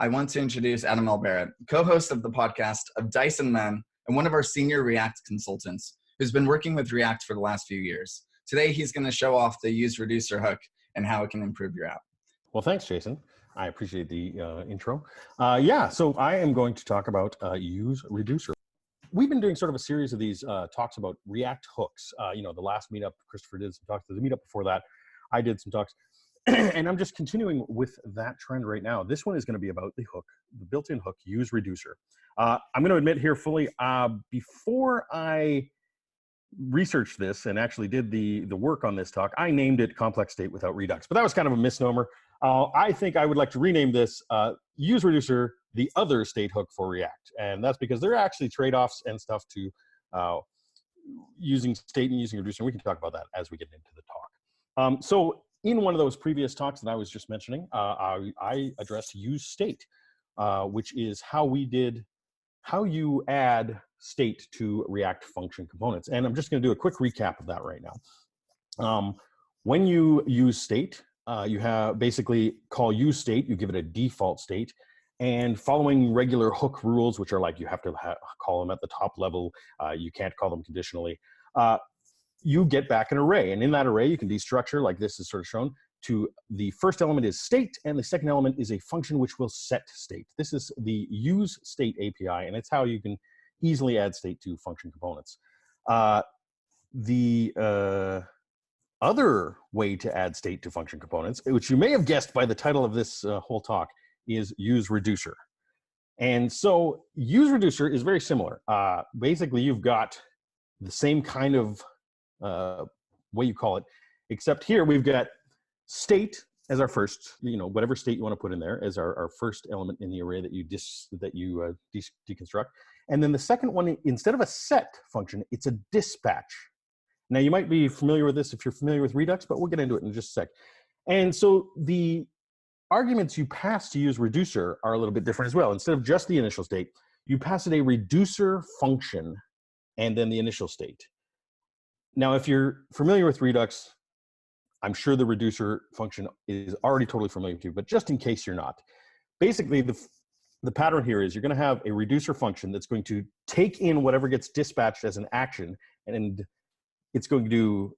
I want to introduce Adam L. Barrett, co-host of the podcast of Dice and Men, and one of our senior React consultants, who's been working with React for the last few years. Today, he's going to show off the useReducer hook and how it can improve your app. Well, thanks, Jason. I appreciate the intro. So I am going to talk about useReducer. We've been doing sort of a series of these talks about React hooks. The last meetup, Christopher did some talks. The meetup before that, I did some talks. And I'm just continuing with that trend right now. This one is going to be about the hook, the built-in hook, useReducer. I'm going to admit here fully, before I researched this and actually did the work on this talk, I named it Complex State Without Redux, but that was kind of a misnomer. I think I would like to rename this useReducer, the other state hook for React. And that's because there are actually trade-offs and stuff to using state and using reducer. And we can talk about that as we get into the talk. So in one of those previous talks that I was just mentioning, I addressed useState, which is how you add state to React function components. And I'm just going to do a quick recap of that right now. When you use state, you have basically call useState, you give it a default state, and following regular hook rules, which are like you have to call them at the top level, you can't call them conditionally, you get back an array. And in that array, you can destructure, like this is sort of shown, to the first element is state, and the second element is a function which will set state. This is the useState API, and it's how you can easily add state to function components. The other way to add state to function components, which you may have guessed by the title of this whole talk, is useReducer. And so useReducer is very similar. Basically, you've got the same kind of way you call it, except here we've got state as our first, whatever state you want to put in there as our first element in the array that you deconstruct. And then the second one, instead of a set function, it's a dispatch. Now you might be familiar with this if you're familiar with Redux, but we'll get into it in just a sec. And so the arguments you pass to useReducer are a little bit different as well. Instead of just the initial state, you pass it a reducer function and then the initial state. Now, if you're familiar with Redux, I'm sure the reducer function is already totally familiar to you, but just in case you're not, basically the pattern here is you're going to have a reducer function that's going to take in whatever gets dispatched as an action, and it's going to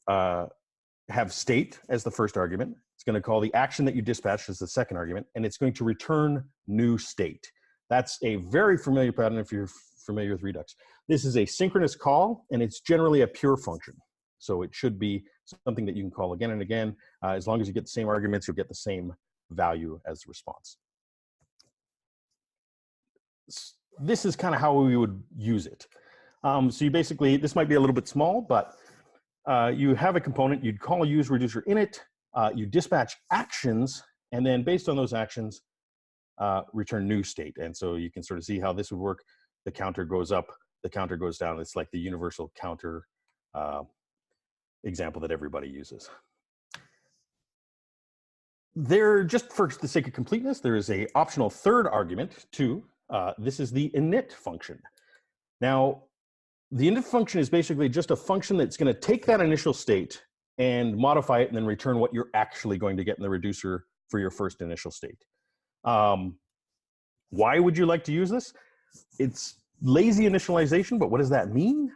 have state as the first argument. It's going to call the action that you dispatched as the second argument, and it's going to return new state. That's a very familiar pattern if you're familiar with Redux. This is a synchronous call, and it's generally a pure function. So it should be something that you can call again and again. As long as you get the same arguments, you'll get the same value as the response. This is kind of how we would use it. So you basically, this might be a little bit small, but you have a component, you'd call a useReducer in it, you dispatch actions, and then based on those actions, return new state. And so you can sort of see how this would work. The counter goes up, the counter goes down. It's like the universal counter example that everybody uses. There, just for the sake of completeness, there is an optional third argument too. This is the init function. Now, the init function is basically just a function that's going to take that initial state and modify it and then return what you're actually going to get in the reducer for your first initial state. Why would you like to use this? It's lazy initialization, but what does that mean?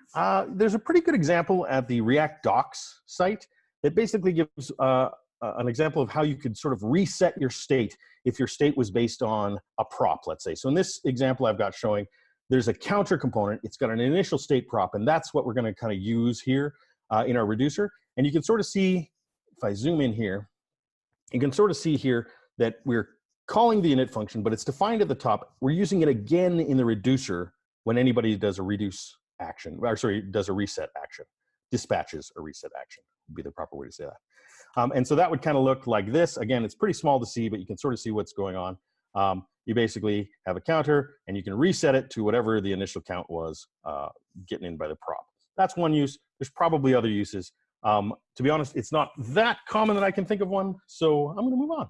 There's a pretty good example at the React docs site that basically gives an example of how you could sort of reset your state if your state was based on a prop, let's say. So in this example I've got showing, there's a counter component. It's got an initial state prop, and that's what we're going to kind of use here in our reducer. And you can sort of see, if I zoom in here, you can sort of see here that we're calling the init function, but it's defined at the top. We're using it again in the reducer when anybody does a reduce action, or sorry, does a reset action, dispatches a reset action would be the proper way to say that. And so that would kind of look like this. Again, it's pretty small to see, but you can sort of see what's going on. You basically have a counter, and you can reset it to whatever the initial count was getting in by the prop. That's one use. There's probably other uses. To be honest, it's not that common that I can think of one, so I'm going to move on.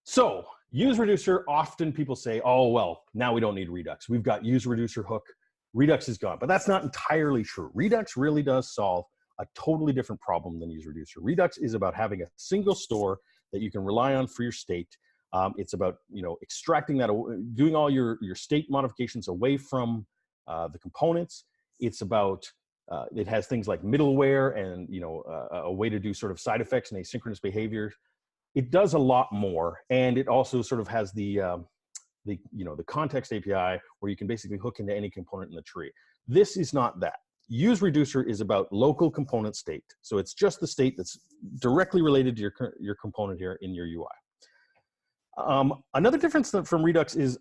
So useReducer, often people say, oh, well, now we don't need Redux. We've got useReducer hook. Redux is gone. But that's not entirely true. Redux really does solve a totally different problem than useReducer. Redux is about having a single store that you can rely on for your state. It's about, extracting that, doing all your state modifications away from the components. It's about, it has things like middleware and, a way to do sort of side effects and asynchronous behavior. It does a lot more. And it also sort of has the context API where you can basically hook into any component in the tree. This is not that. useReducer is about local component state. So it's just the state that's directly related to your component here in your UI. Another difference from Redux is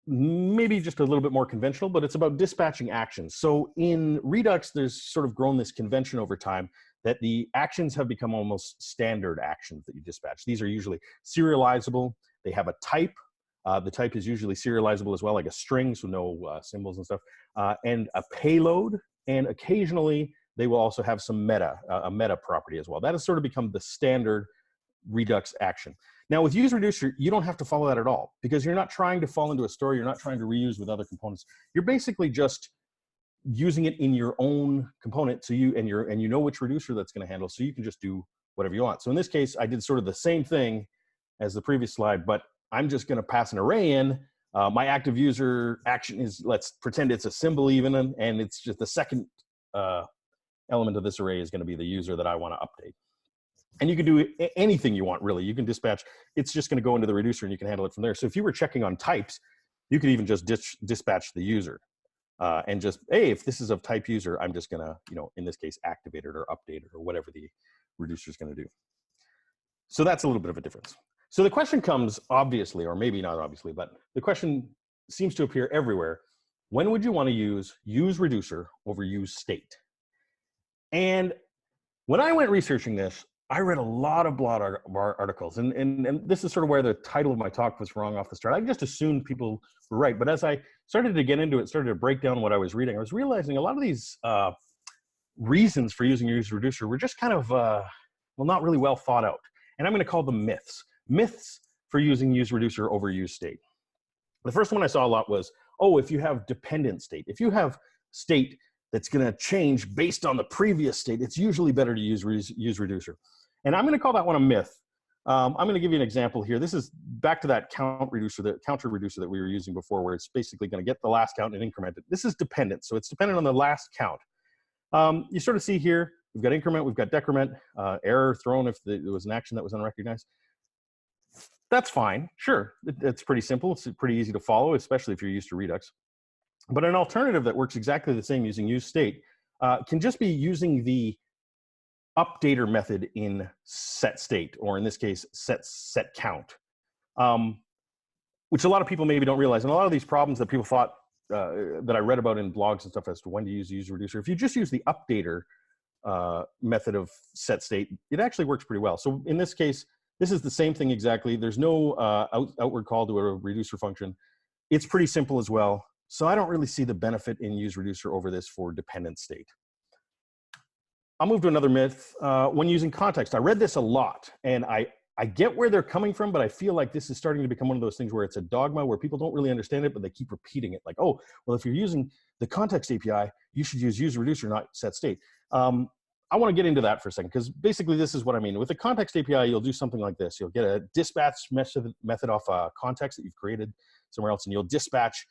maybe just a little bit more conventional, but it's about dispatching actions. So in Redux, there's sort of grown this convention over time that the actions have become almost standard actions that you dispatch. These are usually serializable. They have a type. The type is usually serializable as well, like a string, so no symbols and stuff, and a payload, and occasionally they will also have some a meta property as well. That has sort of become the standard Redux action. Now with useReducer, you don't have to follow that at all because you're not trying to fall into a story. You're not trying to reuse with other components. You're basically just using it in your own component. So you know which reducer that's going to handle. So you can just do whatever you want. So in this case, I did sort of the same thing as the previous slide, but I'm just going to pass an array in. My active user action is, let's pretend it's a symbol even, and it's just the second element of this array is going to be the user that I want to update. And you can do anything you want, really. You can dispatch. It's just going to go into the reducer, and you can handle it from there. So if you were checking on types, you could even just dispatch the user and just, hey, if this is of type user, I'm just going to, in this case, activate it or update it or whatever the reducer is going to do. So that's a little bit of a difference. So the question comes, obviously, or maybe not obviously, but the question seems to appear everywhere. When would you want to use useReducer over useState? And when I went researching this, I read a lot of blog articles, and this is sort of where the title of my talk was wrong off the start. I just assumed people were right, but as I started to get into it, started to break down what I was reading, I was realizing a lot of these reasons for using useReducer were just kind of, not really well thought out. And I'm going to call them myths. Myths for using useReducer over useState. The first one I saw a lot was, if you have dependent state, if you have state that's going to change based on the previous state, it's usually better to use useReducer. And I'm going to call that one a myth. I'm going to give you an example here. This is back to that counter reducer that we were using before, where it's basically going to get the last count and increment it. This is dependent, so it's dependent on the last count. You sort of see here, we've got increment, we've got decrement, error thrown if there was an action that was unrecognized. That's fine, sure. It's pretty simple. It's pretty easy to follow, especially if you're used to Redux. But an alternative that works exactly the same using useState can just be using the updater method in setState, or in this case, setCount, which a lot of people maybe don't realize. And a lot of these problems that people thought, that I read about in blogs and stuff as to when to use useReducer, if you just use the updater method of setState, it actually works pretty well. So in this case, this is the same thing exactly. There's no outward call to a reducer function. It's pretty simple as well. So I don't really see the benefit in useReducer over this for dependent state. I'll move to another myth. When using context, I read this a lot, and I get where they're coming from, but I feel like this is starting to become one of those things where it's a dogma where people don't really understand it, but they keep repeating it. Like, oh, well, if you're using the context API, you should use useReducer, not setState. I want to get into that for a second, because basically this is what I mean. With the context API, you'll do something like this. You'll get a dispatch method off a context that you've created somewhere else, and you'll dispatch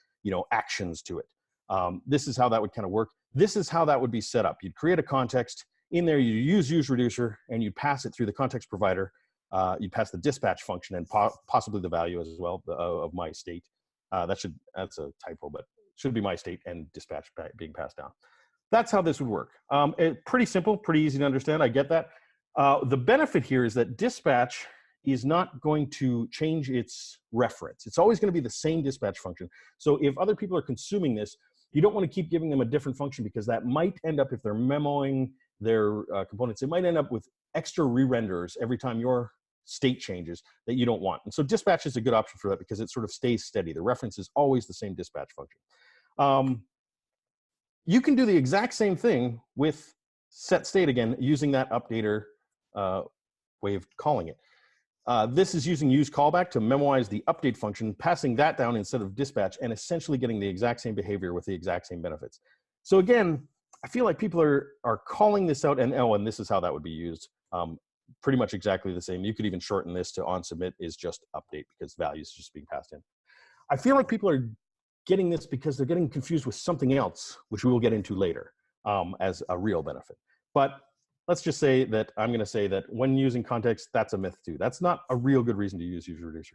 actions to it. This is how that would kind of work. This is how that would be set up. You'd create a context. In there, you use useReducer, and you'd pass it through the context provider. You'd pass the dispatch function and possibly the value as well of my state. That's a typo, but it should be my state and dispatch being passed down. That's how this would work. Pretty simple, pretty easy to understand. I get that. The benefit here is that dispatch is not going to change its reference. It's always going to be the same dispatch function. So if other people are consuming this, you don't want to keep giving them a different function, because that might end up, if they're memoing their components, it might end up with extra re-renders every time your state changes that you don't want. And so dispatch is a good option for that, because it sort of stays steady. The reference is always the same dispatch function. You can do the exact same thing with setState again, using that updater way of calling it. This is using useCallback to memoize the update function, passing that down instead of dispatch, and essentially getting the exact same behavior with the exact same benefits. So again, I feel like people are calling this out, and this is how that would be used. pretty much exactly the same. You could even shorten this to on submit is just update because values is just being passed in. I feel like people are getting this because they're getting confused with something else, which we will get into later as a real benefit. But let's just say that I'm going to say that when using context, that's a myth too. That's not a real good reason to use useReducer.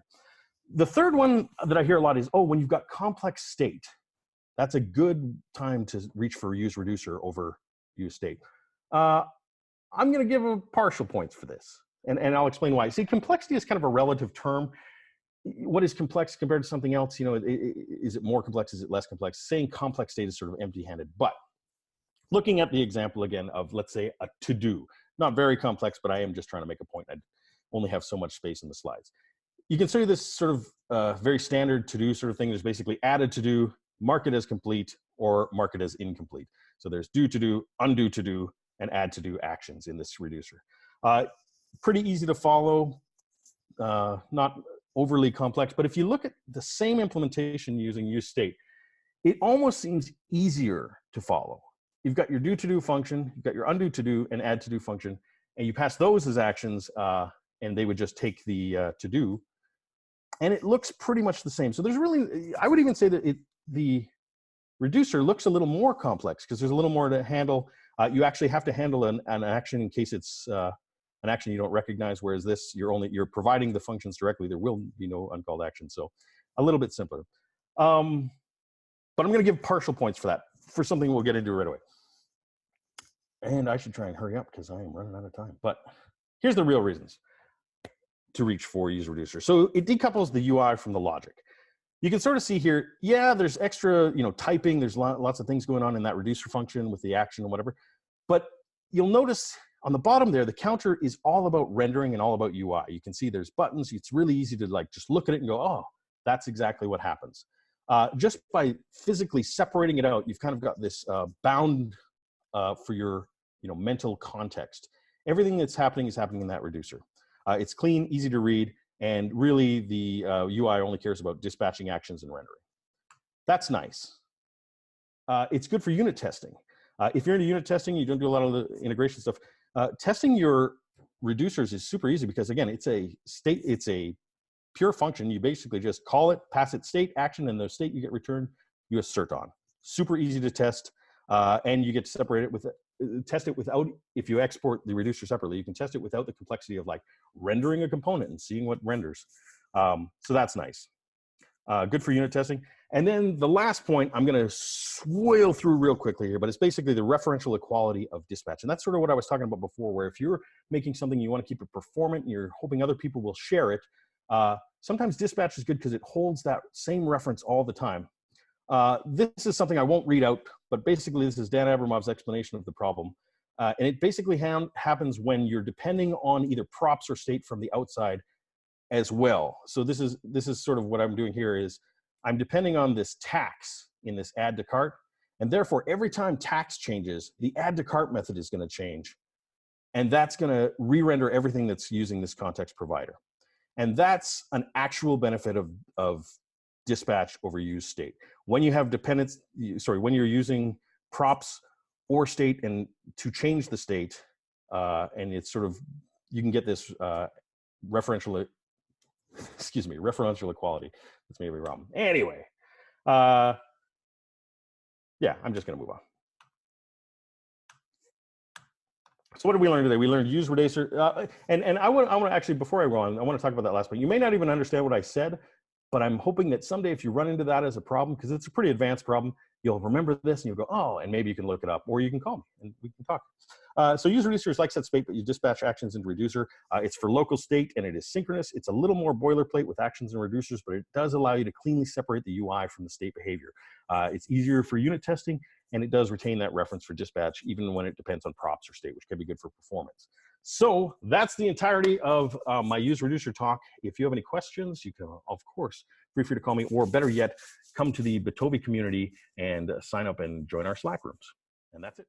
The third one that I hear a lot is, oh, when you've got complex state, that's a good time to reach for useReducer over useState. I'm going to give a partial points for this, and I'll explain why. See, complexity is kind of a relative term. What is complex compared to something else? You know, is it more complex? Is it less complex? Saying complex state is sort of empty-handed. But looking at the example again of, let's say, a to-do, not very complex, but I am just trying to make a point. I only have so much space in the slides. You consider this sort of very standard to-do sort of thing. There's basically add a to-do, mark it as complete, or mark it as incomplete. So there's do to-do, undo to-do, and add to-do actions in this reducer. Pretty easy to follow, not overly complex, but if you look at the same implementation using useState, it almost seems easier to follow. You've got your do to-do function, you've got your undo to-do and add to-do function, and you pass those as actions, and they would just take the to-do, and it looks pretty much the same. So there's really, I would even say that the reducer looks a little more complex because there's a little more to handle. You actually have to handle an action in case it's an action you don't recognize, whereas this, you're providing the functions directly. There will be no uncalled action, so a little bit simpler. But I'm going to give partial points for that, for something we'll get into right away. And I should try and hurry up because I am running out of time. But here's the real reasons to reach for useReducer. So it decouples the UI from the logic. You can sort of see here, yeah, there's extra, typing. There's lots of things going on in that reducer function with the action and whatever. But you'll notice on the bottom there, the counter is all about rendering and all about UI. You can see there's buttons. It's really easy to just look at it and go, oh, that's exactly what happens. Just by physically separating it out, you've kind of got this bound for your mental context. Everything that's happening is happening in that reducer. It's clean, easy to read, and really the UI only cares about dispatching actions and rendering. That's nice. It's good for unit testing. If you're into unit testing, you don't do a lot of the integration stuff. Testing your reducers is super easy because again, it's a pure function. You basically just call it, pass it state, action, and the state you get returned, you assert on. Super easy to test, and you get to separate it with test it without, if you export the reducer separately, you can test it without the complexity of rendering a component and seeing what renders. So that's nice. Good for unit testing. And then the last point, I'm going to swirl through real quickly here, but it's basically the referential equality of dispatch. And that's sort of what I was talking about before, where if you're making something you want to keep it performant and you're hoping other people will share it, sometimes dispatch is good because it holds that same reference all the time. This is something I won't read out, but basically this is Dan Abramov's explanation of the problem. And it basically happens when you're depending on either props or state from the outside as well. So this is sort of what I'm doing here is I'm depending on this tax in this add to cart, and therefore every time tax changes, the add to cart method is going to change, and that's going to re-render everything that's using this context provider. And that's an actual benefit of dispatch over useState. When you have when you're using props or state and to change the state, and it's sort of, you can get this referential equality. That's maybe wrong. Anyway, yeah, I'm just going to move on. So what did we learn today? We learned useReducer, and I want to actually, before I go on, I want to talk about that last point. You may not even understand what I said, but I'm hoping that someday if you run into that as a problem, because it's a pretty advanced problem, you'll remember this and you'll go, oh, and maybe you can look it up, or you can call me and we can talk. So useReducer is like set state, but you dispatch actions into reducer. It's for local state and it is synchronous. It's a little more boilerplate with actions and reducers, but it does allow you to cleanly separate the UI from the state behavior. It's easier for unit testing, and it does retain that reference for dispatch, even when it depends on props or state, which can be good for performance. So that's the entirety of my useReducer talk. If you have any questions, you can, of course, feel free to call me, or better yet, come to the Bitovi community and sign up and join our Slack rooms. And that's it.